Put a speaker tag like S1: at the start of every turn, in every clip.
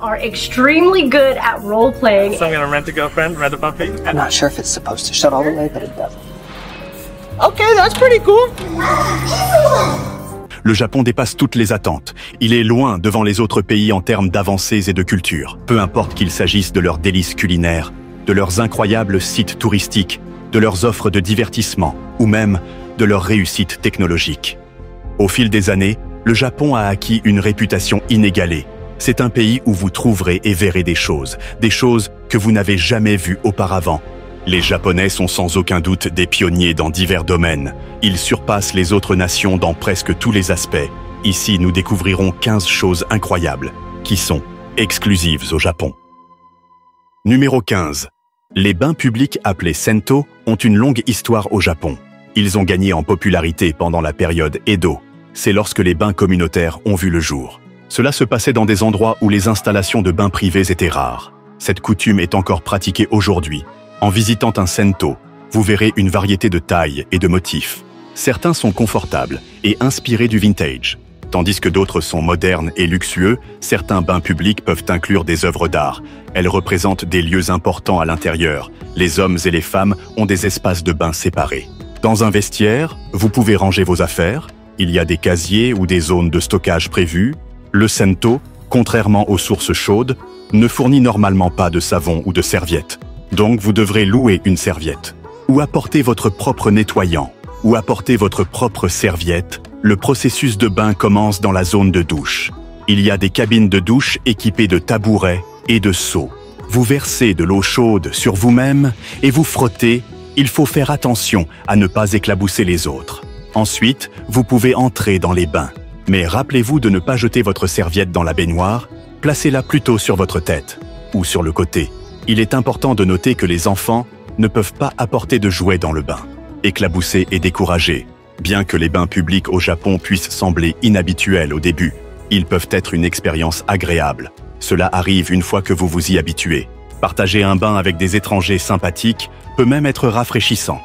S1: are extremely good at role playing.
S2: So I'm gonna rent a girlfriend, rent a puppy.
S3: I'm not sure if it's supposed to shut all the way, but it does.
S2: Okay, that's pretty cool.
S4: Le Japon dépasse toutes les attentes. Il est loin devant les autres pays en termes d'avancées et de culture. Peu importe qu'il s'agisse de leurs délices culinaires, de leurs incroyables sites touristiques, de leurs offres de divertissement ou même de leur réussite technologique. Au fil des années, le Japon a acquis une réputation inégalée. C'est un pays où vous trouverez et verrez des choses que vous n'avez jamais vues auparavant. Les Japonais sont sans aucun doute des pionniers dans divers domaines. Ils surpassent les autres nations dans presque tous les aspects. Ici, nous découvrirons 15 choses incroyables, qui sont exclusives au Japon. Numéro 15. Les bains publics appelés Sento ont une longue histoire au Japon. Ils ont gagné en popularité pendant la période Edo. C'est lorsque les bains communautaires ont vu le jour. Cela se passait dans des endroits où les installations de bains privés étaient rares. Cette coutume est encore pratiquée aujourd'hui. En visitant un Sento, vous verrez une variété de tailles et de motifs. Certains sont confortables et inspirés du vintage. Tandis que d'autres sont modernes et luxueux, certains bains publics peuvent inclure des œuvres d'art. Elles représentent des lieux importants à l'intérieur. Les hommes et les femmes ont des espaces de bains séparés. Dans un vestiaire, vous pouvez ranger vos affaires. Il y a des casiers ou des zones de stockage prévues. Le Sento, contrairement aux sources chaudes, ne fournit normalement pas de savon ou de serviette. Donc vous devrez louer une serviette. Ou apporter votre propre nettoyant. Ou apporter votre propre serviette. Le processus de bain commence dans la zone de douche. Il y a des cabines de douche équipées de tabourets et de seaux. Vous versez de l'eau chaude sur vous-même et vous frottez. Il faut faire attention à ne pas éclabousser les autres. Ensuite, vous pouvez entrer dans les bains. Mais rappelez-vous de ne pas jeter votre serviette dans la baignoire, placez-la plutôt sur votre tête ou sur le côté. Il est important de noter que les enfants ne peuvent pas apporter de jouets dans le bain. Éclabousser et décourager. Bien que les bains publics au Japon puissent sembler inhabituels au début, ils peuvent être une expérience agréable. Cela arrive une fois que vous vous y habituez. Partager un bain avec des étrangers sympathiques peut même être rafraîchissant.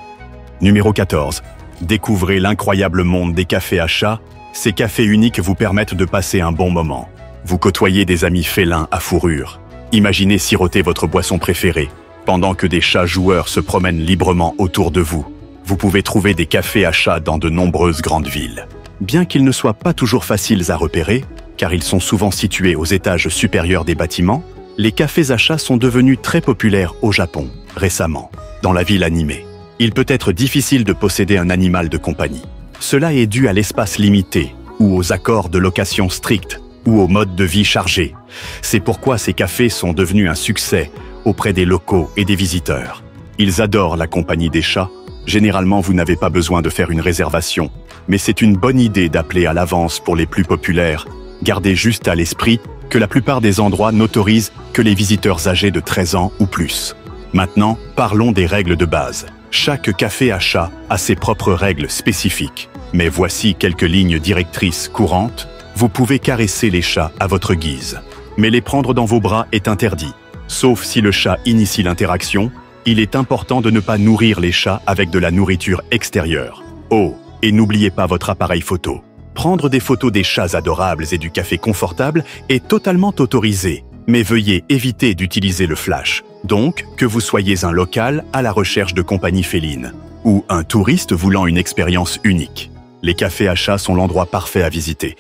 S4: Numéro 14. Découvrez l'incroyable monde des cafés à chat. Ces cafés uniques vous permettent de passer un bon moment. Vous côtoyez des amis félins à fourrure. Imaginez siroter votre boisson préférée, pendant que des chats joueurs se promènent librement autour de vous. Vous pouvez trouver des cafés à chats dans de nombreuses grandes villes. Bien qu'ils ne soient pas toujours faciles à repérer, car ils sont souvent situés aux étages supérieurs des bâtiments, les cafés à chats sont devenus très populaires au Japon, récemment, dans la ville animée. Il peut être difficile de posséder un animal de compagnie. Cela est dû à l'espace limité, ou aux accords de location stricts, ou au mode de vie chargé. C'est pourquoi ces cafés sont devenus un succès auprès des locaux et des visiteurs. Ils adorent la compagnie des chats. Généralement, vous n'avez pas besoin de faire une réservation, mais c'est une bonne idée d'appeler à l'avance pour les plus populaires. Gardez juste à l'esprit que la plupart des endroits n'autorisent que les visiteurs âgés de 13 ans ou plus. Maintenant, parlons des règles de base. Chaque café à chat a ses propres règles spécifiques. Mais voici quelques lignes directrices courantes. Vous pouvez caresser les chats à votre guise. Mais les prendre dans vos bras est interdit. Sauf si le chat initie l'interaction, il est important de ne pas nourrir les chats avec de la nourriture extérieure. Oh, et n'oubliez pas votre appareil photo. Prendre des photos des chats adorables et du café confortable est totalement autorisé. Mais veuillez éviter d'utiliser le flash. Donc, que vous soyez un local à la recherche de compagnie féline ou un touriste voulant une expérience unique. Les cafés à chats sont l'endroit parfait à visiter.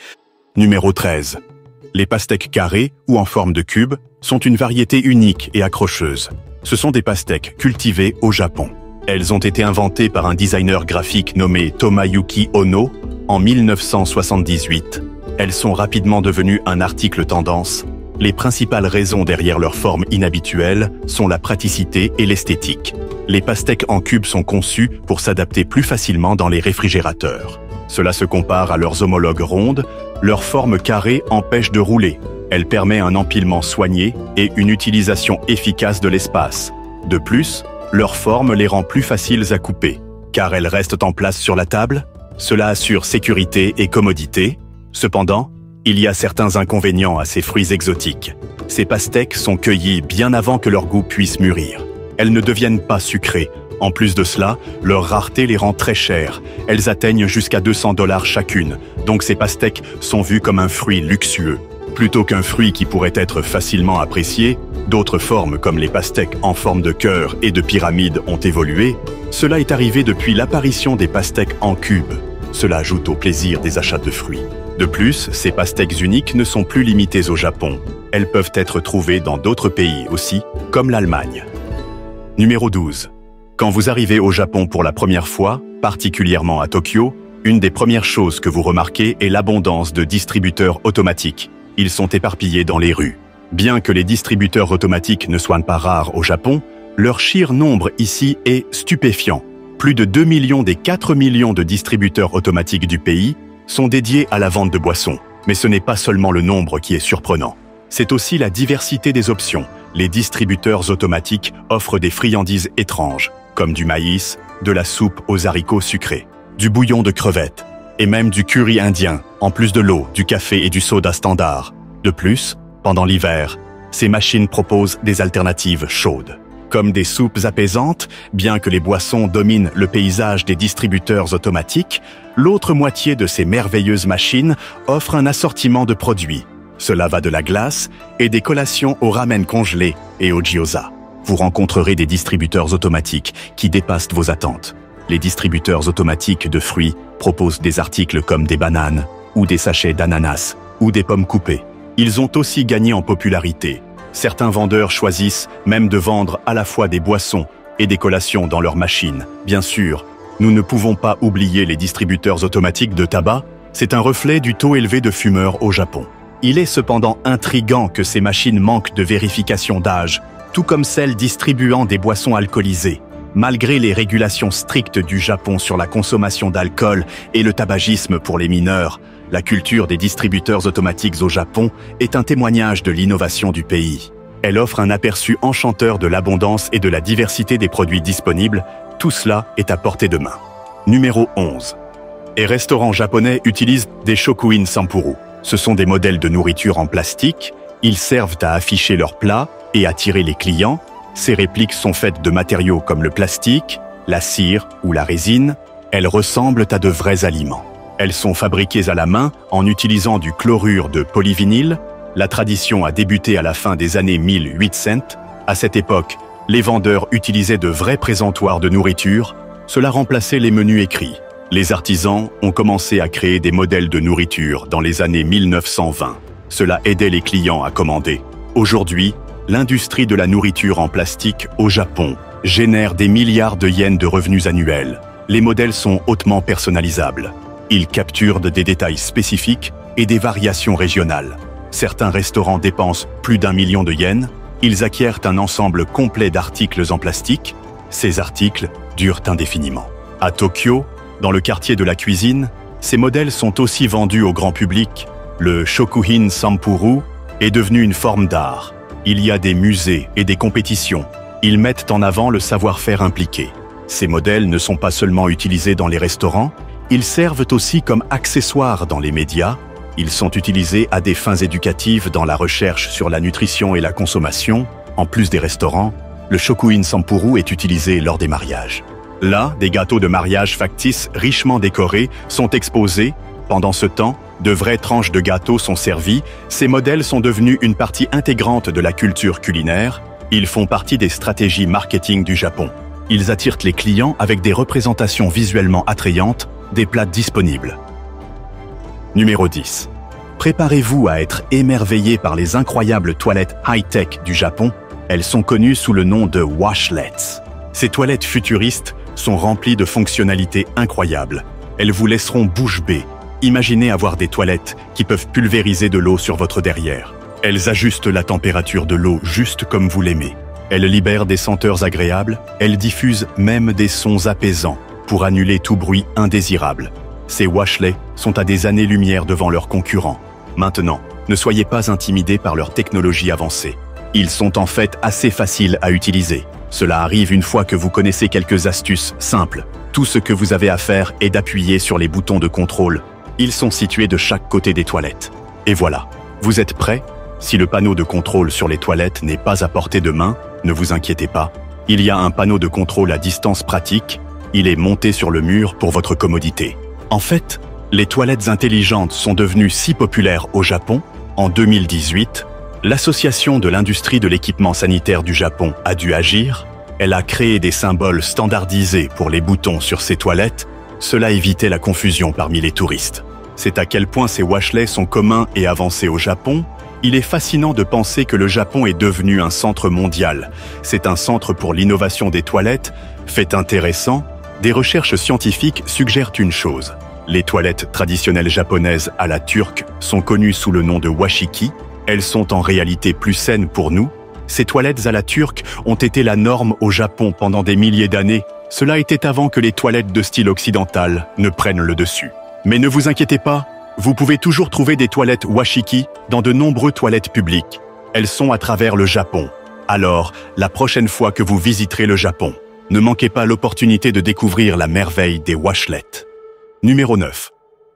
S4: Numéro 13. Les pastèques carrées ou en forme de cube sont une variété unique et accrocheuse. Ce sont des pastèques cultivées au Japon. Elles ont été inventées par un designer graphique nommé Tomayuki Ono en 1978. Elles sont rapidement devenues un article tendance. Les principales raisons derrière leur forme inhabituelle sont la praticité et l'esthétique. Les pastèques en cubes sont conçues pour s'adapter plus facilement dans les réfrigérateurs. Cela se compare à leurs homologues rondes, leur forme carrée empêche de rouler. Elle permet un empilement soigné et une utilisation efficace de l'espace. De plus, leur forme les rend plus faciles à couper. Car elles restent en place sur la table, cela assure sécurité et commodité. Cependant, il y a certains inconvénients à ces fruits exotiques. Ces pastèques sont cueillies bien avant que leur goût puisse mûrir. Elles ne deviennent pas sucrées. En plus de cela, leur rareté les rend très chères. Elles atteignent jusqu'à $200 chacune, donc ces pastèques sont vues comme un fruit luxueux. Plutôt qu'un fruit qui pourrait être facilement apprécié, d'autres formes comme les pastèques en forme de cœur et de pyramide ont évolué. Cela est arrivé depuis l'apparition des pastèques en cubes. Cela ajoute au plaisir des achats de fruits. De plus, ces pastèques uniques ne sont plus limitées au Japon. Elles peuvent être trouvées dans d'autres pays aussi, comme l'Allemagne. Numéro 12. Quand vous arrivez au Japon pour la première fois, particulièrement à Tokyo, une des premières choses que vous remarquez est l'abondance de distributeurs automatiques. Ils sont éparpillés dans les rues. Bien que les distributeurs automatiques ne soient pas rares au Japon, leur sheer nombre ici est stupéfiant. Plus de 2 millions des 4 millions de distributeurs automatiques du pays sont dédiés à la vente de boissons. Mais ce n'est pas seulement le nombre qui est surprenant. C'est aussi la diversité des options. Les distributeurs automatiques offrent des friandises étranges, comme du maïs, de la soupe aux haricots sucrés, du bouillon de crevettes, et même du curry indien, en plus de l'eau, du café et du soda standard. De plus, pendant l'hiver, ces machines proposent des alternatives chaudes. Comme des soupes apaisantes, bien que les boissons dominent le paysage des distributeurs automatiques, l'autre moitié de ces merveilleuses machines offre un assortiment de produits. Cela va de la glace et des collations au ramen congelé et au gyoza. Vous rencontrerez des distributeurs automatiques qui dépassent vos attentes. Les distributeurs automatiques de fruits proposent des articles comme des bananes, ou des sachets d'ananas, ou des pommes coupées. Ils ont aussi gagné en popularité. Certains vendeurs choisissent même de vendre à la fois des boissons et des collations dans leurs machines. Bien sûr, nous ne pouvons pas oublier les distributeurs automatiques de tabac. C'est un reflet du taux élevé de fumeurs au Japon. Il est cependant intriguant que ces machines manquent de vérification d'âge, tout comme celles distribuant des boissons alcoolisées. Malgré les régulations strictes du Japon sur la consommation d'alcool et le tabagisme pour les mineurs, la culture des distributeurs automatiques au Japon est un témoignage de l'innovation du pays. Elle offre un aperçu enchanteur de l'abondance et de la diversité des produits disponibles. Tout cela est à portée de main. Numéro 11. Les restaurants japonais utilisent des shokuin sampuru. Ce sont des modèles de nourriture en plastique. Ils servent à afficher leurs plats et attirer les clients. Ces répliques sont faites de matériaux comme le plastique, la cire ou la résine. Elles ressemblent à de vrais aliments. Elles sont fabriquées à la main en utilisant du chlorure de polyvinyle. La tradition a débuté à la fin des années 1800. À cette époque, les vendeurs utilisaient de vrais présentoirs de nourriture. Cela remplaçait les menus écrits. Les artisans ont commencé à créer des modèles de nourriture dans les années 1920. Cela aidait les clients à commander. Aujourd'hui, l'industrie de la nourriture en plastique au Japon génère des milliards de yens de revenus annuels. Les modèles sont hautement personnalisables. Ils capturent des détails spécifiques et des variations régionales. Certains restaurants dépensent plus d'1 million de yens. Ils acquièrent un ensemble complet d'articles en plastique. Ces articles durent indéfiniment. À Tokyo, dans le quartier de la cuisine, ces modèles sont aussi vendus au grand public. Le shokuin sampuru est devenu une forme d'art. Il y a des musées et des compétitions. Ils mettent en avant le savoir-faire impliqué. Ces modèles ne sont pas seulement utilisés dans les restaurants, ils servent aussi comme accessoires dans les médias. Ils sont utilisés à des fins éducatives dans la recherche sur la nutrition et la consommation. En plus des restaurants, le shokuin sampuru est utilisé lors des mariages. Là, des gâteaux de mariage factices richement décorés sont exposés. Pendant ce temps, de vraies tranches de gâteaux sont servies. Ces modèles sont devenus une partie intégrante de la culture culinaire. Ils font partie des stratégies marketing du Japon. Ils attirent les clients avec des représentations visuellement attrayantes des plats disponibles. Numéro 10. Préparez-vous à être émerveillé par les incroyables toilettes high-tech du Japon. Elles sont connues sous le nom de washlets. Ces toilettes futuristes sont remplies de fonctionnalités incroyables. Elles vous laisseront bouche bée. Imaginez avoir des toilettes qui peuvent pulvériser de l'eau sur votre derrière. Elles ajustent la température de l'eau juste comme vous l'aimez. Elles libèrent des senteurs agréables. Elles diffusent même des sons apaisants pour annuler tout bruit indésirable. Ces washlets sont à des années-lumière devant leurs concurrents. Maintenant, ne soyez pas intimidés par leur technologie avancée. Ils sont en fait assez faciles à utiliser. Cela arrive une fois que vous connaissez quelques astuces simples. Tout ce que vous avez à faire est d'appuyer sur les boutons de contrôle. Ils sont situés de chaque côté des toilettes. Et voilà, vous êtes prêts? Si le panneau de contrôle sur les toilettes n'est pas à portée de main, ne vous inquiétez pas. Il y a un panneau de contrôle à distance pratique. Il est monté sur le mur pour votre commodité. En fait, les toilettes intelligentes sont devenues si populaires au Japon En 2018, l'Association de l'industrie de l'équipement sanitaire du Japon a dû agir. Elle a créé des symboles standardisés pour les boutons sur ses toilettes. Cela évitait la confusion parmi les touristes. C'est à quel point ces washlets sont communs et avancés au Japon. Il est fascinant de penser que le Japon est devenu un centre mondial. C'est un centre pour l'innovation des toilettes. Fait intéressant, des recherches scientifiques suggèrent une chose. Les toilettes traditionnelles japonaises à la turque sont connues sous le nom de washiki. Elles sont en réalité plus saines pour nous. Ces toilettes à la turque ont été la norme au Japon pendant des milliers d'années. Cela était avant que les toilettes de style occidental ne prennent le dessus. Mais ne vous inquiétez pas, vous pouvez toujours trouver des toilettes washiki dans de nombreuses toilettes publiques. Elles sont à travers le Japon. Alors, la prochaine fois que vous visiterez le Japon, ne manquez pas l'opportunité de découvrir la merveille des washlets. Numéro 9.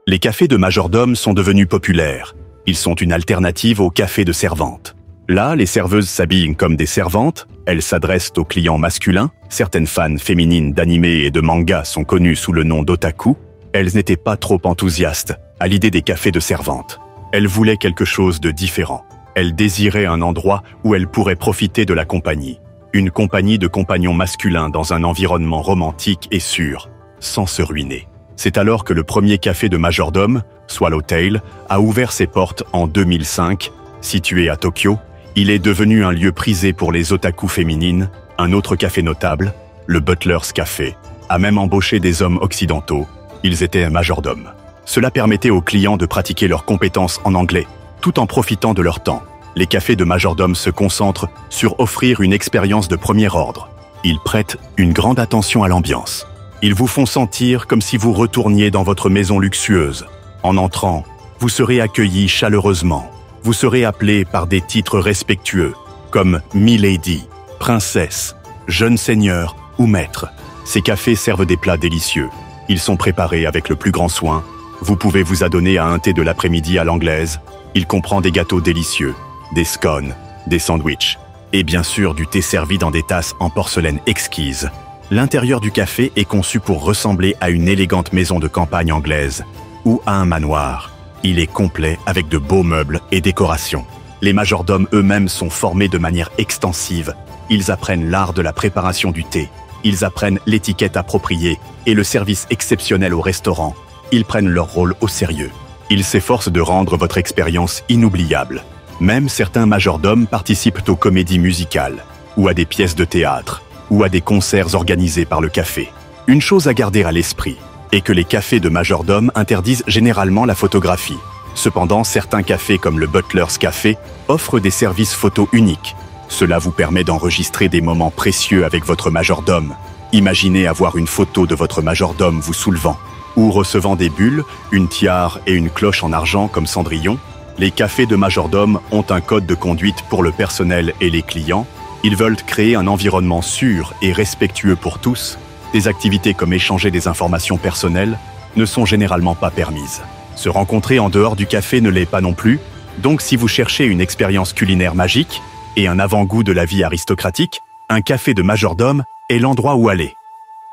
S4: Les cafés de majordome sont devenus populaires. Ils sont une alternative aux cafés de servantes. Là, les serveuses s'habillent comme des servantes, elles s'adressent aux clients masculins. Certaines fans féminines d'anime et de manga sont connues sous le nom d'otaku. Elles n'étaient pas trop enthousiastes à l'idée des cafés de servantes. Elles voulaient quelque chose de différent. Elles désiraient un endroit où elles pourraient profiter de la compagnie. Une compagnie de compagnons masculins dans un environnement romantique et sûr, sans se ruiner. C'est alors que le premier café de majordome, Swallowtail, a ouvert ses portes en 2005. Situé à Tokyo, il est devenu un lieu prisé pour les otaku féminines. Un autre café notable, le Butler's Café, a même embauché des hommes occidentaux. Ils étaient majordomes. Cela permettait aux clients de pratiquer leurs compétences en anglais, tout en profitant de leur temps. Les cafés de majordome se concentrent sur offrir une expérience de premier ordre. Ils prêtent une grande attention à l'ambiance. Ils vous font sentir comme si vous retourniez dans votre maison luxueuse. En entrant, vous serez accueillis chaleureusement. Vous serez appelé par des titres respectueux, comme Milady, Princesse, Jeune Seigneur ou Maître. Ces cafés servent des plats délicieux. Ils sont préparés avec le plus grand soin. Vous pouvez vous adonner à un thé de l'après-midi à l'anglaise. Il comprend des gâteaux délicieux, des scones, des sandwichs, et bien sûr du thé servi dans des tasses en porcelaine exquise. L'intérieur du café est conçu pour ressembler à une élégante maison de campagne anglaise ou à un manoir. Il est complet avec de beaux meubles et décorations. Les majordomes eux-mêmes sont formés de manière extensive. Ils apprennent l'art de la préparation du thé. Ils apprennent l'étiquette appropriée et le service exceptionnel au restaurant. Ils prennent leur rôle au sérieux. Ils s'efforcent de rendre votre expérience inoubliable. Même certains majordomes participent aux comédies musicales, ou à des pièces de théâtre, ou à des concerts organisés par le café. Une chose à garder à l'esprit est que les cafés de majordomes interdisent généralement la photographie. Cependant, certains cafés comme le Butler's Café offrent des services photos uniques. Cela vous permet d'enregistrer des moments précieux avec votre majordome. Imaginez avoir une photo de votre majordome vous soulevant, ou recevant des bulles, une tiare et une cloche en argent comme Cendrillon. Les cafés de majordome ont un code de conduite pour le personnel et les clients. Ils veulent créer un environnement sûr et respectueux pour tous. Des activités comme échanger des informations personnelles ne sont généralement pas permises. Se rencontrer en dehors du café ne l'est pas non plus. Donc si vous cherchez une expérience culinaire magique et un avant-goût de la vie aristocratique, un café de majordome est l'endroit où aller.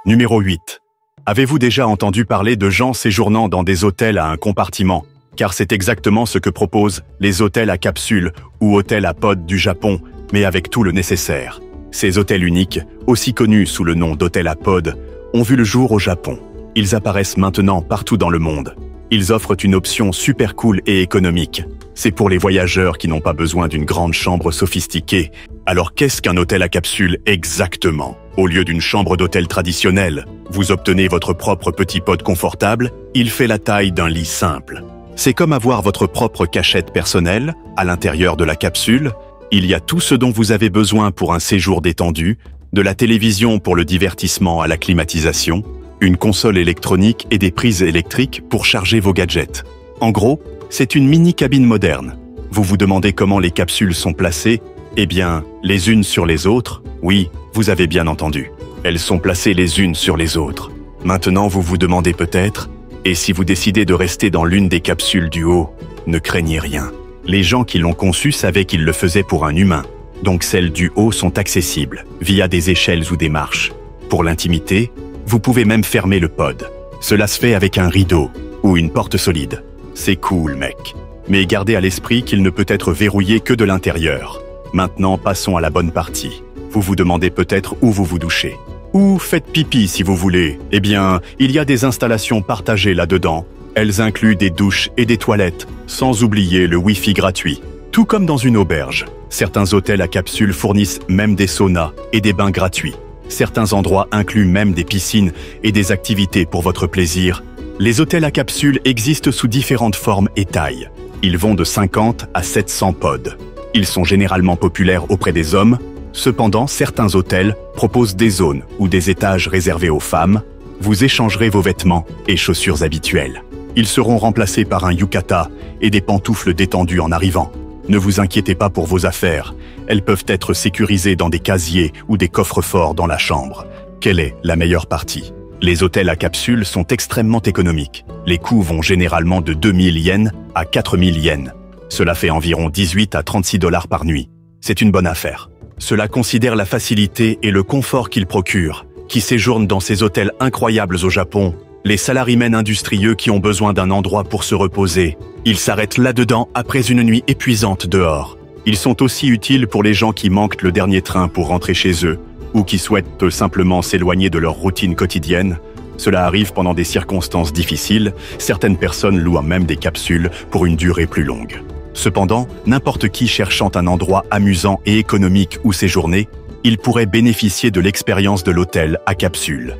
S4: Numéro 8. Avez-vous déjà entendu parler de gens séjournant dans des hôtels à un compartiment? Car c'est exactement ce que proposent les hôtels à capsule ou hôtels à pod du Japon, mais avec tout le nécessaire. Ces hôtels uniques, aussi connus sous le nom d'hôtels à pod, ont vu le jour au Japon. Ils apparaissent maintenant partout dans le monde. Ils offrent une option super cool et économique. C'est pour les voyageurs qui n'ont pas besoin d'une grande chambre sophistiquée. Alors qu'est-ce qu'un hôtel à capsule exactement? Au lieu d'une chambre d'hôtel traditionnelle, vous obtenez votre propre petit pod confortable. Il fait la taille d'un lit simple. C'est comme avoir votre propre cachette personnelle à l'intérieur de la capsule. Il y a tout ce dont vous avez besoin pour un séjour détendu, de la télévision pour le divertissement à la climatisation, une console électronique et des prises électriques pour charger vos gadgets. En gros, c'est une mini-cabine moderne. Vous vous demandez comment les capsules sont placées? Eh bien, les unes sur les autres? Oui, vous avez bien entendu. Elles sont placées les unes sur les autres. Maintenant, vous vous demandez peut-être, et si vous décidez de rester dans l'une des capsules du haut, ne craignez rien. Les gens qui l'ont conçu savaient qu'ils le faisaient pour un humain. Donc celles du haut sont accessibles, via des échelles ou des marches. Pour l'intimité, vous pouvez même fermer le pod. Cela se fait avec un rideau ou une porte solide. C'est cool, mec. mais gardez à l'esprit qu'il ne peut être verrouillé que de l'intérieur. Maintenant, passons à la bonne partie. Vous vous demandez peut-être où vous vous douchez. Ou faites pipi si vous voulez. Eh bien, il y a des installations partagées là-dedans. Elles incluent des douches et des toilettes, sans oublier le Wi-Fi gratuit. Tout comme dans une auberge, certains hôtels à capsules fournissent même des saunas et des bains gratuits. Certains endroits incluent même des piscines et des activités pour votre plaisir. Les hôtels à capsules existent sous différentes formes et tailles. Ils vont de 50 à 700 pods. Ils sont généralement populaires auprès des hommes. Cependant, certains hôtels proposent des zones ou des étages réservés aux femmes. Vous échangerez vos vêtements et chaussures habituelles. Ils seront remplacés par un yukata et des pantoufles détendues en arrivant. Ne vous inquiétez pas pour vos affaires. Elles peuvent être sécurisées dans des casiers ou des coffres-forts dans la chambre. Quelle est la meilleure partie? Les hôtels à capsules sont extrêmement économiques. Les coûts vont généralement de 2000 yens à 4000 yens. Cela fait environ 18 à 36 $ par nuit. C'est une bonne affaire. Cela considère la facilité et le confort qu'ils procurent. Qui séjournent dans ces hôtels incroyables au Japon, les salarymen industrieux qui ont besoin d'un endroit pour se reposer. Ils s'arrêtent là-dedans après une nuit épuisante dehors. Ils sont aussi utiles pour les gens qui manquent le dernier train pour rentrer chez eux ou qui souhaitent simplement s'éloigner de leur routine quotidienne. Cela arrive pendant des circonstances difficiles. Certaines personnes louent même des capsules pour une durée plus longue. Cependant, n'importe qui cherchant un endroit amusant et économique où séjourner, il pourrait bénéficier de l'expérience de l'hôtel à capsule.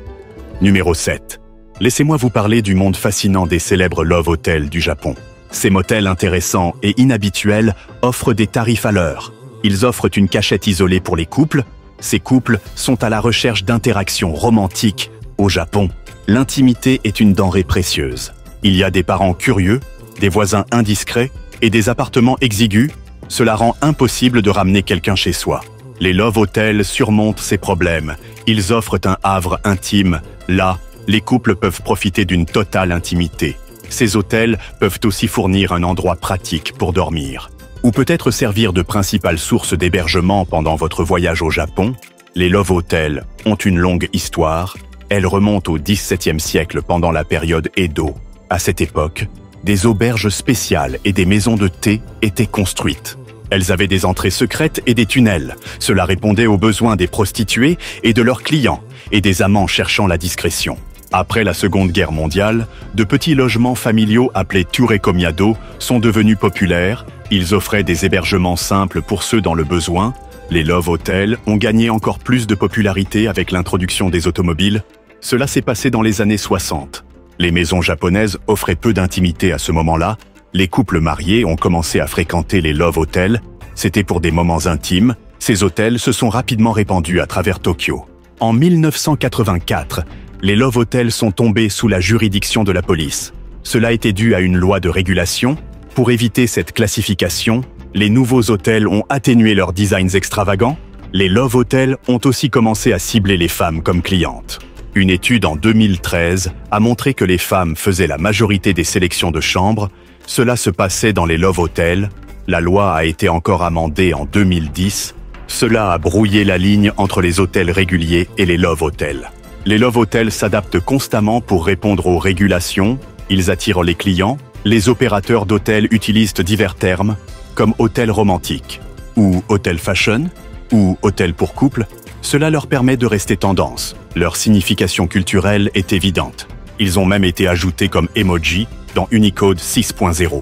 S4: Numéro 7. Laissez-moi vous parler du monde fascinant des célèbres Love Hotels du Japon. Ces motels intéressants et inhabituels offrent des tarifs à l'heure. Ils offrent une cachette isolée pour les couples. Ces couples sont à la recherche d'interactions romantiques. Au Japon, l'intimité est une denrée précieuse. Il y a des parents curieux, des voisins indiscrets et des appartements exigus. Cela rend impossible de ramener quelqu'un chez soi. Les Love Hotels surmontent ces problèmes. Ils offrent un havre intime. Là, les couples peuvent profiter d'une totale intimité. Ces hôtels peuvent aussi fournir un endroit pratique pour dormir. Ou peut-être servir de principale source d'hébergement pendant votre voyage au Japon. Les Love Hotels ont une longue histoire. Elles remontent au XVIIe siècle pendant la période Edo. À cette époque, des auberges spéciales et des maisons de thé étaient construites. Elles avaient des entrées secrètes et des tunnels. Cela répondait aux besoins des prostituées et de leurs clients, et des amants cherchant la discrétion. Après la Seconde Guerre mondiale, de petits logements familiaux appelés Turekomiado sont devenus populaires. Ils offraient des hébergements simples pour ceux dans le besoin. Les Love Hotels ont gagné encore plus de popularité avec l'introduction des automobiles. Cela s'est passé dans les années 60. Les maisons japonaises offraient peu d'intimité à ce moment-là. Les couples mariés ont commencé à fréquenter les Love Hotels. C'était pour des moments intimes. Ces hôtels se sont rapidement répandus à travers Tokyo. En 1984, les Love Hotels sont tombés sous la juridiction de la police. Cela était dû à une loi de régulation. Pour éviter cette classification, les nouveaux hôtels ont atténué leurs designs extravagants. Les Love Hotels ont aussi commencé à cibler les femmes comme clientes. Une étude en 2013 a montré que les femmes faisaient la majorité des sélections de chambres. Cela se passait dans les Love Hotels. La loi a été encore amendée en 2010. Cela a brouillé la ligne entre les hôtels réguliers et les Love Hotels. Les Love Hotels s'adaptent constamment pour répondre aux régulations. Ils attirent les clients. Les opérateurs d'hôtels utilisent divers termes, comme hôtel romantique, ou hôtel fashion, ou hôtel pour couple. Cela leur permet de rester tendance. Leur signification culturelle est évidente. Ils ont même été ajoutés comme emoji dans Unicode 6.0.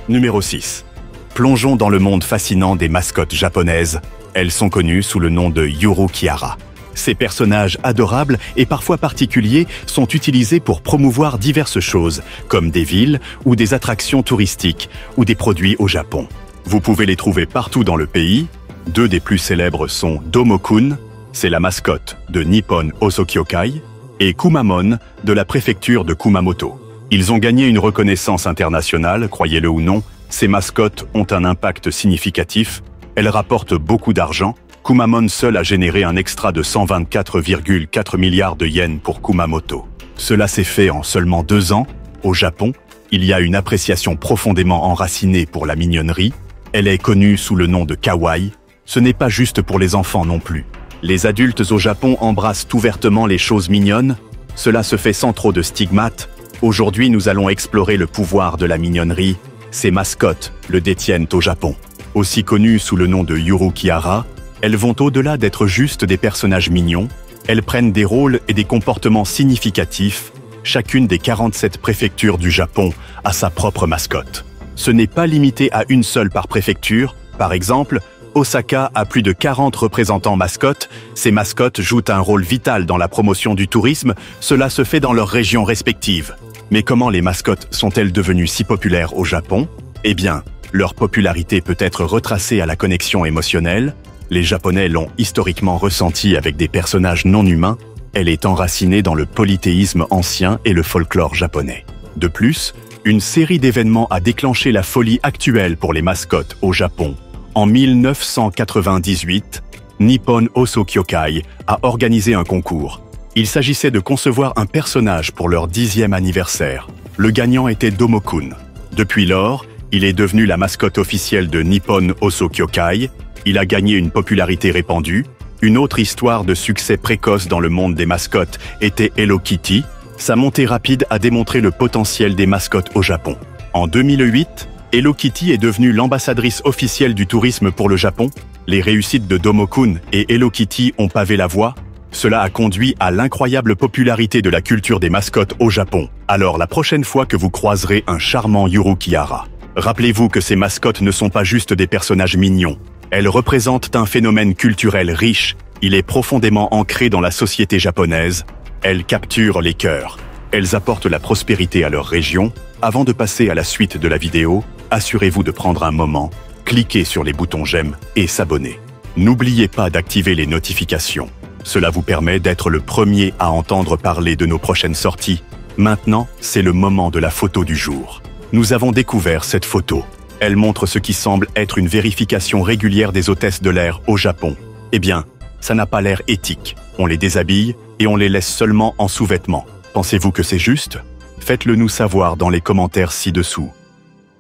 S4: Numéro 6. Plongeons dans le monde fascinant des mascottes japonaises. Elles sont connues sous le nom de Yurukiara. Ces personnages adorables et parfois particuliers sont utilisés pour promouvoir diverses choses, comme des villes ou des attractions touristiques ou des produits au Japon. Vous pouvez les trouver partout dans le pays. Deux des plus célèbres sont Domokun, c'est la mascotte de Nippon Osokyokai, et Kumamon de la préfecture de Kumamoto. Ils ont gagné une reconnaissance internationale, croyez-le ou non. Ces mascottes ont un impact significatif. Elles rapportent beaucoup d'argent. Kumamon seul a généré un extra de 124,4 milliards de yens pour Kumamoto. Cela s'est fait en seulement 2 ans. Au Japon, il y a une appréciation profondément enracinée pour la mignonnerie. Elle est connue sous le nom de kawaii. Ce n'est pas juste pour les enfants non plus. Les adultes au Japon embrassent ouvertement les choses mignonnes. Cela se fait sans trop de stigmates. Aujourd'hui, nous allons explorer le pouvoir de la mignonnerie. ces mascottes le détiennent au Japon. Aussi connues sous le nom de Yuru-Kihara, elles vont au-delà d'être juste des personnages mignons, elles prennent des rôles et des comportements significatifs. Chacune des 47 préfectures du Japon a sa propre mascotte. Ce n'est pas limité à une seule par préfecture. Par exemple, Osaka a plus de 40 représentants mascottes. Ces mascottes jouent un rôle vital dans la promotion du tourisme. Cela se fait dans leurs régions respectives. Mais comment les mascottes sont-elles devenues si populaires au Japon? Eh bien, leur popularité peut être retracée à la connexion émotionnelle. Les Japonais l'ont historiquement ressentie avec des personnages non humains. Elle est enracinée dans le polythéisme ancien et le folklore japonais. De plus, une série d'événements a déclenché la folie actuelle pour les mascottes au Japon. En 1998, Nippon Oso Kyokai a organisé un concours. Il s'agissait de concevoir un personnage pour leur 10e anniversaire. Le gagnant était Domokun. Depuis lors, il est devenu la mascotte officielle de Nippon Oso Kyokai. Il a gagné une popularité répandue. Une autre histoire de succès précoce dans le monde des mascottes était Hello Kitty. Sa montée rapide a démontré le potentiel des mascottes au Japon. En 2008, Hello Kitty est devenue l'ambassadrice officielle du tourisme pour le Japon. Les réussites de Domokun et Hello Kitty ont pavé la voie. Cela a conduit à l'incroyable popularité de la culture des mascottes au Japon. Alors la prochaine fois que vous croiserez un charmant Yuru-Kihara, rappelez-vous que ces mascottes ne sont pas juste des personnages mignons. Elles représentent un phénomène culturel riche. Il est profondément ancré dans la société japonaise. Elles capturent les cœurs. Elles apportent la prospérité à leur région. Avant de passer à la suite de la vidéo, assurez-vous de prendre un moment, cliquez sur les boutons j'aime et s'abonner. N'oubliez pas d'activer les notifications. Cela vous permet d'être le premier à entendre parler de nos prochaines sorties. Maintenant, c'est le moment de la photo du jour. Nous avons découvert cette photo. Elle montre ce qui semble être une vérification régulière des hôtesses de l'air au Japon. Eh bien, ça n'a pas l'air éthique. On les déshabille et on les laisse seulement en sous-vêtements. Pensez-vous que c'est juste? Faites-le nous savoir dans les commentaires ci-dessous.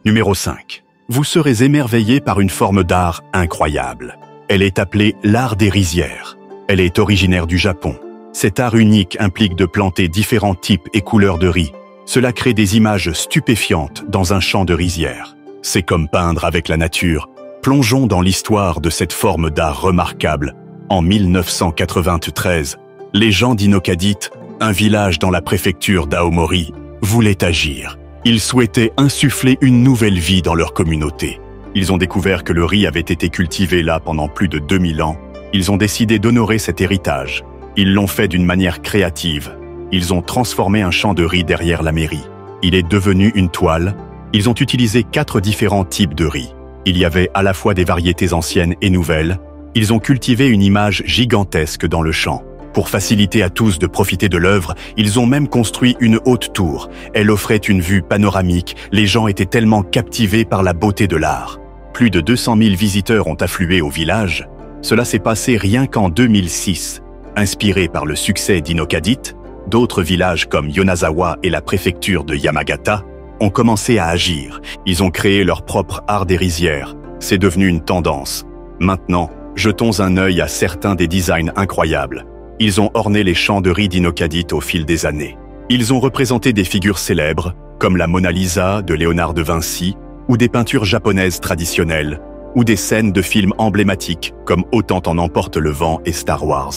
S4: Numéro 5. Vous serez émerveillé par une forme d'art incroyable. Elle est appelée l'art des rizières. Elle est originaire du Japon. Cet art unique implique de planter différents types et couleurs de riz. Cela crée des images stupéfiantes dans un champ de rizières. C'est comme peindre avec la nature. Plongeons dans l'histoire de cette forme d'art remarquable. En 1993, les gens d'Inokadite, un village dans la préfecture d'Aomori, voulaient agir. Ils souhaitaient insuffler une nouvelle vie dans leur communauté. Ils ont découvert que le riz avait été cultivé là pendant plus de 2000 ans. Ils ont décidé d'honorer cet héritage. Ils l'ont fait d'une manière créative. Ils ont transformé un champ de riz derrière la mairie. Il est devenu une toile. Ils ont utilisé 4 différents types de riz. Il y avait à la fois des variétés anciennes et nouvelles. Ils ont cultivé une image gigantesque dans le champ. Pour faciliter à tous de profiter de l'œuvre, ils ont même construit une haute tour. Elle offrait une vue panoramique. Les gens étaient tellement captivés par la beauté de l'art. Plus de 200 000 visiteurs ont afflué au village. Cela s'est passé rien qu'en 2006. Inspiré par le succès d'Inokadite, d'autres villages comme Yonazawa et la préfecture de Yamagata ont commencé à agir. Ils ont créé leur propre art des rizières. C'est devenu une tendance. Maintenant, jetons un œil à certains des designs incroyables. Ils ont orné les champs de riz d'Inokadite au fil des années. Ils ont représenté des figures célèbres, comme la Mona Lisa de Léonard de Vinci, ou des peintures japonaises traditionnelles, ou des scènes de films emblématiques, comme Autant en emporte le vent et Star Wars.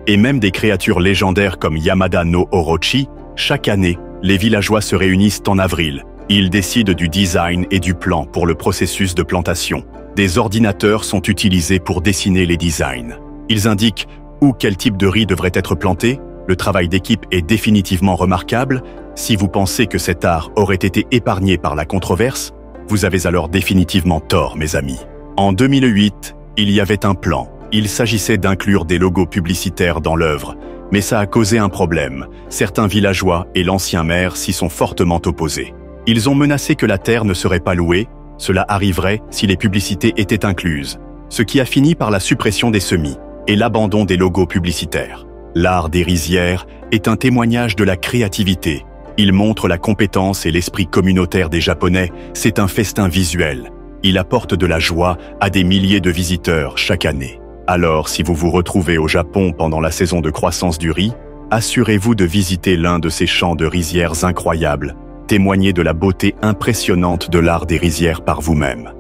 S4: Et même des créatures légendaires comme Yamada no Orochi. Chaque année, les villageois se réunissent en avril. Ils décident du design et du plan pour le processus de plantation. Des ordinateurs sont utilisés pour dessiner les designs. Ils indiquent où quel type de riz devrait être planté. Le travail d'équipe est définitivement remarquable. Si vous pensez que cet art aurait été épargné par la controverse, vous avez alors définitivement tort, mes amis. En 2008, il y avait un plan. Il s'agissait d'inclure des logos publicitaires dans l'œuvre, mais ça a causé un problème. Certains villageois et l'ancien maire s'y sont fortement opposés. Ils ont menacé que la terre ne serait pas louée. Cela arriverait si les publicités étaient incluses, ce qui a fini par la suppression des semis et l'abandon des logos publicitaires. L'art des rizières est un témoignage de la créativité. Il montre la compétence et l'esprit communautaire des Japonais. C'est un festin visuel. Il apporte de la joie à des milliers de visiteurs chaque année. Alors, si vous vous retrouvez au Japon pendant la saison de croissance du riz, assurez-vous de visiter l'un de ces champs de rizières incroyables. témoigner de la beauté impressionnante de l'art des rizières par vous-même.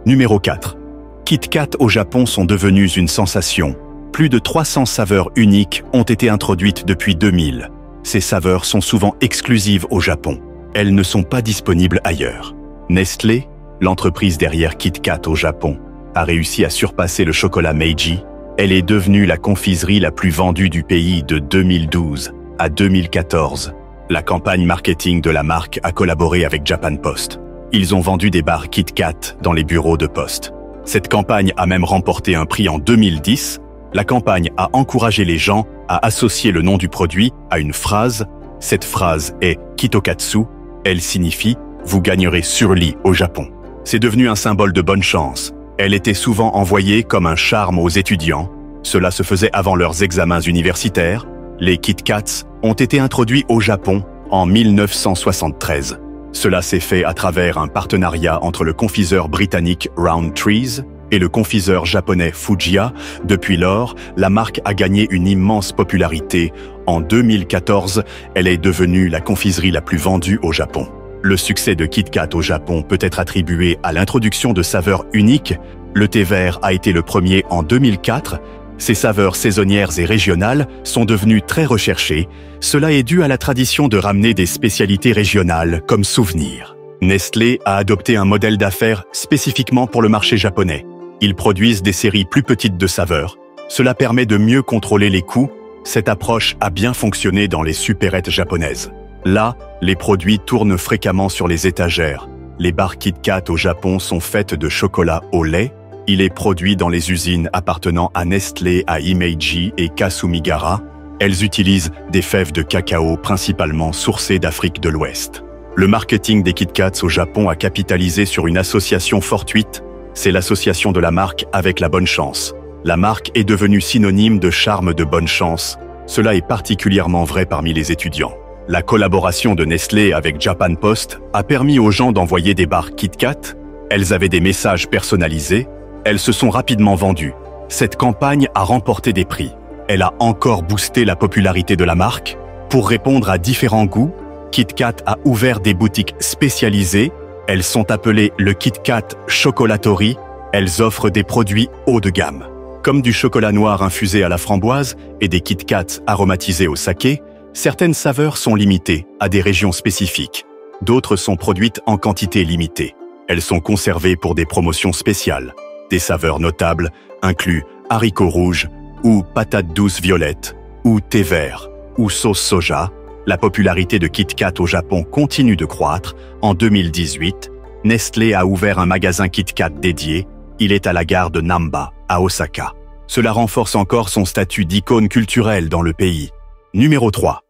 S4: Numéro 4. Kit Kat au Japon sont devenus une sensation. Plus de 300 saveurs uniques ont été introduites depuis 2000. Ces saveurs sont souvent exclusives au Japon. Elles ne sont pas disponibles ailleurs. Nestlé, l'entreprise derrière Kit Kat au Japon, a réussi à surpasser le chocolat Meiji. Elle est devenue la confiserie la plus vendue du pays de 2012 à 2014. La campagne marketing de la marque a collaboré avec Japan Post. Ils ont vendu des barres Kit Kat dans les bureaux de poste. Cette campagne a même remporté un prix en 2010. La campagne a encouragé les gens à associer le nom du produit à une phrase. Cette phrase est Kitokatsu. Elle signifie « Vous gagnerez sur lit au Japon ». C'est devenu un symbole de bonne chance. Elle était souvent envoyée comme un charme aux étudiants. Cela se faisait avant leurs examens universitaires. Les Kit Kats ont été introduits au Japon en 1973. Cela s'est fait à travers un partenariat entre le confiseur britannique Rowntrees et le confiseur japonais Fujiya. Depuis lors, la marque a gagné une immense popularité. En 2014, elle est devenue la confiserie la plus vendue au Japon. Le succès de Kit Kat au Japon peut être attribué à l'introduction de saveurs uniques. Le thé vert a été le premier en 2004. Ces saveurs saisonnières et régionales sont devenues très recherchées. Cela est dû à la tradition de ramener des spécialités régionales comme souvenir. Nestlé a adopté un modèle d'affaires spécifiquement pour le marché japonais. Ils produisent des séries plus petites de saveurs. Cela permet de mieux contrôler les coûts. Cette approche a bien fonctionné dans les supérettes japonaises. Là, les produits tournent fréquemment sur les étagères. Les barres Kit Kat au Japon sont faites de chocolat au lait. Il est produit dans les usines appartenant à Nestlé, à Himeji et Kasumigara. Elles utilisent des fèves de cacao principalement sourcées d'Afrique de l'Ouest. Le marketing des Kit Kats au Japon a capitalisé sur une association fortuite. C'est l'association de la marque avec la bonne chance. La marque est devenue synonyme de charme de bonne chance. Cela est particulièrement vrai parmi les étudiants. La collaboration de Nestlé avec Japan Post a permis aux gens d'envoyer des barres Kit Kat. Elles avaient des messages personnalisés. Elles se sont rapidement vendues. Cette campagne a remporté des prix. Elle a encore boosté la popularité de la marque. Pour répondre à différents goûts, Kit Kat a ouvert des boutiques spécialisées. Elles sont appelées le Kit Kat Chocolaterie. Elles offrent des produits haut de gamme, comme du chocolat noir infusé à la framboise et des Kit Kats aromatisés au saké. Certaines saveurs sont limitées à des régions spécifiques. D'autres sont produites en quantité limitée. Elles sont conservées pour des promotions spéciales. Des saveurs notables incluent haricots rouges ou patates douces violettes ou thé vert ou sauce soja. La popularité de Kit Kat au Japon continue de croître. En 2018, Nestlé a ouvert un magasin Kit Kat dédié. Il est à la gare de Namba, à Osaka. Cela renforce encore son statut d'icône culturelle dans le pays. Numéro 3.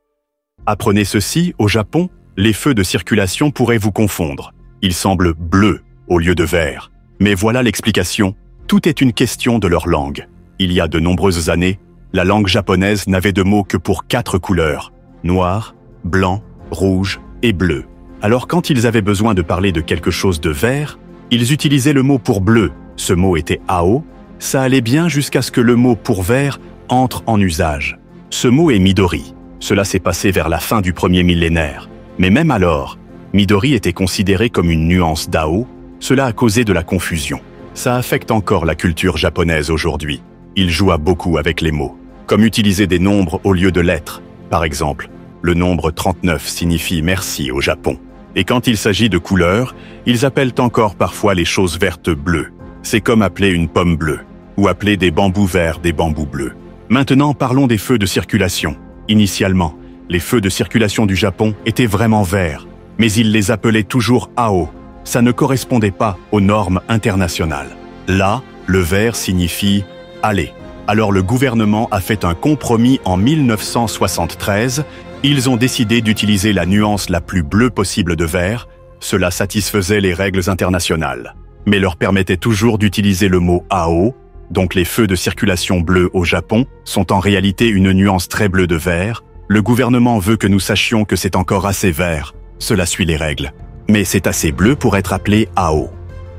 S4: Apprenez ceci, au Japon, les feux de circulation pourraient vous confondre. Ils semblent bleus au lieu de vert. Mais voilà l'explication. Tout est une question de leur langue. Il y a de nombreuses années, la langue japonaise n'avait de mots que pour 4 couleurs. Noir, blanc, rouge et bleu. Alors quand ils avaient besoin de parler de quelque chose de vert, ils utilisaient le mot pour bleu. Ce mot était ao. Ça allait bien jusqu'à ce que le mot pour vert entre en usage. Ce mot est Midori. Cela s'est passé vers la fin du premier millénaire. Mais même alors, Midori était considéré comme une nuance d'ao. Cela a causé de la confusion. Ça affecte encore la culture japonaise aujourd'hui. Il joua beaucoup avec les mots, comme utiliser des nombres au lieu de lettres. Par exemple, le nombre 39 signifie merci au Japon. Et quand il s'agit de couleurs, ils appellent encore parfois les choses vertes bleues. C'est comme appeler une pomme bleue, ou appeler des bambous verts des bambous bleus. Maintenant, parlons des feux de circulation. Initialement, les feux de circulation du Japon étaient vraiment verts, mais ils les appelaient toujours ao. Ça ne correspondait pas aux normes internationales. Là, le vert signifie « aller ». Alors le gouvernement a fait un compromis en 1973. Ils ont décidé d'utiliser la nuance la plus bleue possible de vert. Cela satisfaisait les règles internationales, mais leur permettait toujours d'utiliser le mot ao. Donc les feux de circulation bleus au Japon sont en réalité une nuance très bleue de vert. Le gouvernement veut que nous sachions que c'est encore assez vert. Cela suit les règles. Mais c'est assez bleu pour être appelé ao.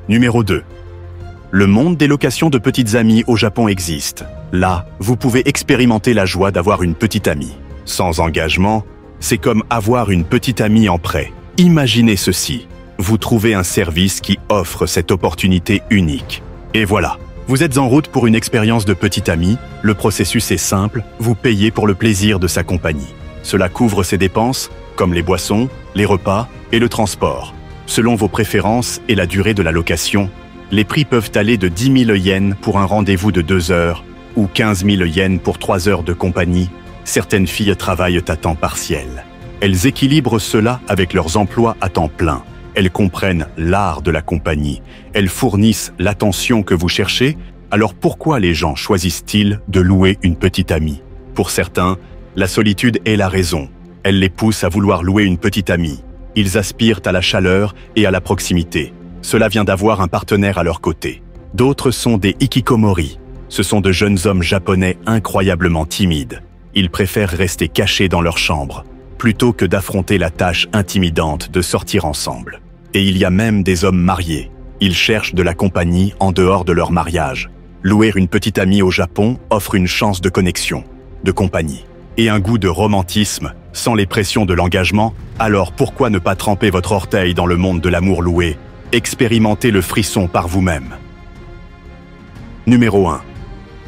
S4: Numéro 2. Le monde des locations de petites amies au Japon existe. Là, vous pouvez expérimenter la joie d'avoir une petite amie. Sans engagement, c'est comme avoir une petite amie en prêt. Imaginez ceci. Vous trouvez un service qui offre cette opportunité unique. Et voilà, vous êtes en route pour une expérience de petit ami. Le processus est simple, vous payez pour le plaisir de sa compagnie. Cela couvre ses dépenses, comme les boissons, les repas et le transport. Selon vos préférences et la durée de la location, les prix peuvent aller de 10 000 yens pour un rendez-vous de 2 heures ou 15 000 yens pour 3 heures de compagnie. Certaines filles travaillent à temps partiel. Elles équilibrent cela avec leurs emplois à temps plein. Elles comprennent l'art de la compagnie. Elles fournissent l'attention que vous cherchez. Alors pourquoi les gens choisissent-ils de louer une petite amie? Pour certains, la solitude est la raison. Elle les pousse à vouloir louer une petite amie. Ils aspirent à la chaleur et à la proximité. Cela vient d'avoir un partenaire à leur côté. D'autres sont des hikikomori. Ce sont de jeunes hommes japonais incroyablement timides. Ils préfèrent rester cachés dans leur chambre, plutôt que d'affronter la tâche intimidante de sortir ensemble. Et il y a même des hommes mariés. Ils cherchent de la compagnie en dehors de leur mariage. Louer une petite amie au Japon offre une chance de connexion, de compagnie, et un goût de romantisme, sans les pressions de l'engagement. Alors pourquoi ne pas tremper votre orteil dans le monde de l'amour loué? Expérimentez le frisson par vous-même. Numéro 1.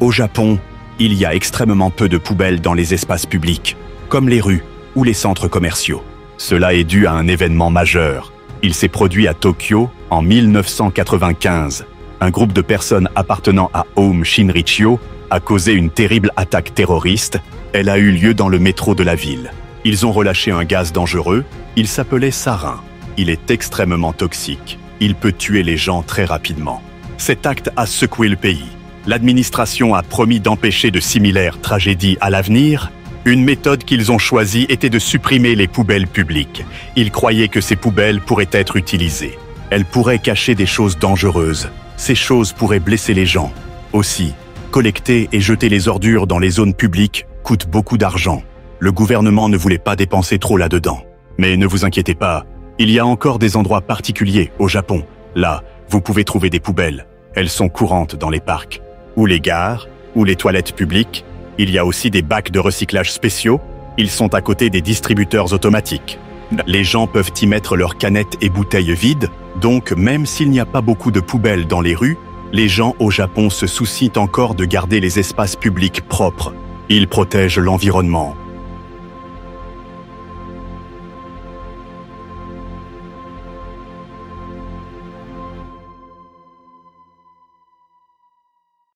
S4: Au Japon, il y a extrêmement peu de poubelles dans les espaces publics, comme les rues ou les centres commerciaux. Cela est dû à un événement majeur. Il s'est produit à Tokyo en 1995. Un groupe de personnes appartenant à Aum Shinrikyo a causé une terrible attaque terroriste. Elle a eu lieu dans le métro de la ville. Ils ont relâché un gaz dangereux. Il s'appelait sarin. Il est extrêmement toxique. Il peut tuer les gens très rapidement. Cet acte a secoué le pays. L'administration a promis d'empêcher de similaires tragédies à l'avenir. Une méthode qu'ils ont choisie était de supprimer les poubelles publiques. Ils croyaient que ces poubelles pourraient être utilisées. Elles pourraient cacher des choses dangereuses. Ces choses pourraient blesser les gens. Aussi, collecter et jeter les ordures dans les zones publiques coûte beaucoup d'argent. Le gouvernement ne voulait pas dépenser trop là-dedans. Mais ne vous inquiétez pas, il y a encore des endroits particuliers au Japon. Là, vous pouvez trouver des poubelles. Elles sont courantes dans les parcs, ou les gares, ou les toilettes publiques. Il y a aussi des bacs de recyclage spéciaux. Ils sont à côté des distributeurs automatiques. Les gens peuvent y mettre leurs canettes et bouteilles vides. Donc, même s'il n'y a pas beaucoup de poubelles dans les rues, les gens au Japon se soucient encore de garder les espaces publics propres. Ils protègent l'environnement.